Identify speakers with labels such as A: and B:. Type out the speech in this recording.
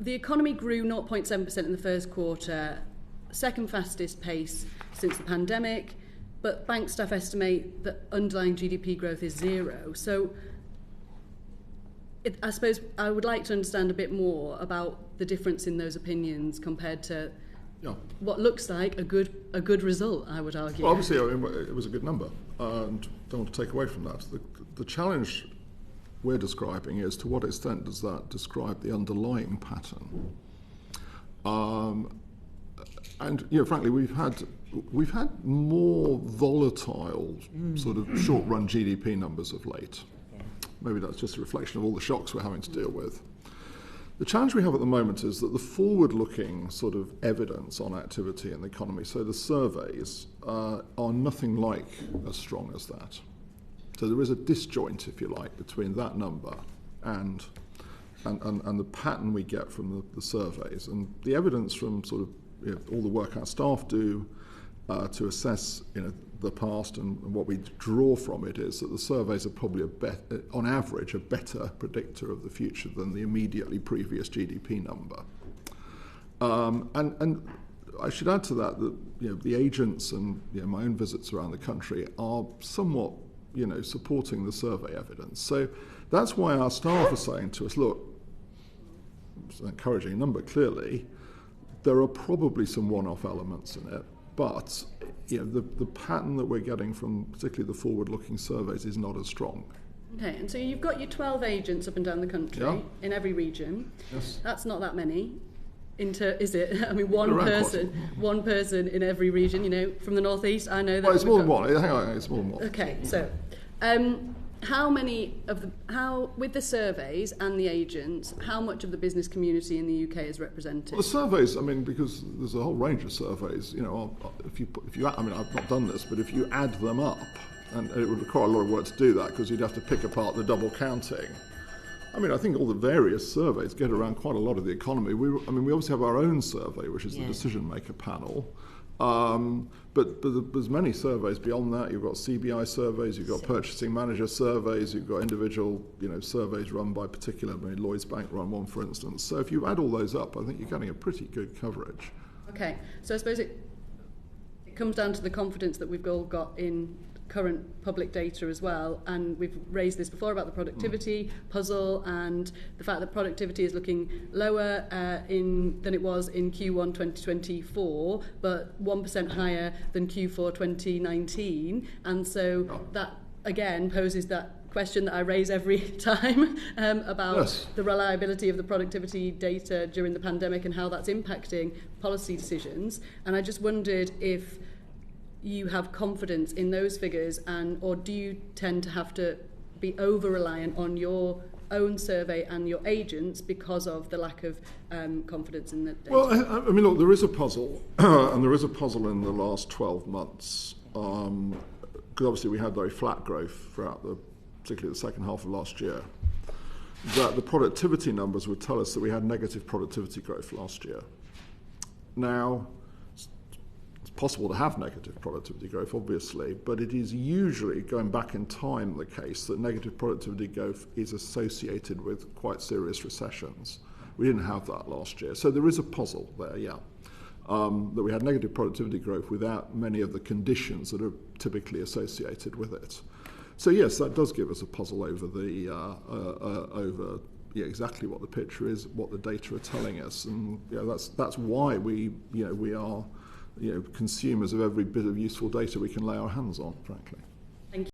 A: The economy grew 0.7% in the first quarter, second fastest pace since the pandemic, but bank staff estimate that underlying GDP growth is zero. So I suppose I would like to understand a bit more about the difference in those opinions compared to what looks like a good result, I would argue.
B: Well, obviously, it was a good number, and don't want to take away from that. The challenge we're describing is to what extent does that describe the underlying pattern? And frankly, we've had more volatile sort of short-run GDP numbers of late. Maybe that's just a reflection of all the shocks we're having to deal with. The challenge we have at the moment is that the forward-looking sort of evidence on activity in the economy, so the surveys, are nothing like as strong as that. So there is a disjoint, if you like, between that number and the pattern we get from the surveys. And the evidence from sort of all the work our staff do to assess the past and what we draw from it is that the surveys are probably on average a better predictor of the future than the immediately previous GDP number. And I should add to that the agents and my own visits around the country are somewhat supporting the survey evidence. So that's why our staff are saying to us, look, it's an encouraging number clearly, there are probably some one-off elements in it, but the pattern that we're getting from particularly the forward-looking surveys is not as strong.
A: Okay, and so you've got your 12 agents up and down the country in every region.
B: Yes.
A: That's not that many. Is it? I mean, one person in every region. From the northeast, I know that.
B: Well, it's more than one. Hang on, it's more than one.
A: Okay, so with the surveys and the agents, how much of the business community in the UK is represented?
B: Well, the surveys, because there's a whole range of surveys. If you, I've not done this, but if you add them up, and it would require a lot of work to do that because you'd have to pick apart the double counting. I think all the various surveys get around quite a lot of the economy. We obviously have our own survey, which is the decision maker panel. But there's many surveys beyond that. You've got CBI surveys, you've got purchasing manager surveys, you've got individual surveys run by particular. Lloyds Bank run one, for instance. So if you add all those up, I think you're getting a pretty good coverage.
A: Okay, so I suppose it comes down to the confidence that we've all got in current public data as well, and we've raised this before about the productivity puzzle and the fact that productivity is looking lower than it was in Q1 2024, but 1% higher than Q4 2019, and so that again poses that question that I raise every time about the reliability of the productivity data during the pandemic and how that's impacting policy decisions. And I just wondered if you have confidence in those figures, or do you tend to have to be over-reliant on your own survey and your agents because of the lack of confidence in the data?
B: Well, look, there is a puzzle, and there is a puzzle in the last 12 months, because obviously we had very flat growth throughout particularly the second half of last year, that the productivity numbers would tell us that we had negative productivity growth last year. Now, it's possible to have negative productivity growth, obviously, but it is usually, going back in time, the case that negative productivity growth is associated with quite serious recessions. We didn't have that last year. So there is a puzzle there, that we had negative productivity growth without many of the conditions that are typically associated with it. So yes, that does give us a puzzle over exactly what the picture is, what the data are telling us, and that's why we are consumers of every bit of useful data we can lay our hands on, frankly.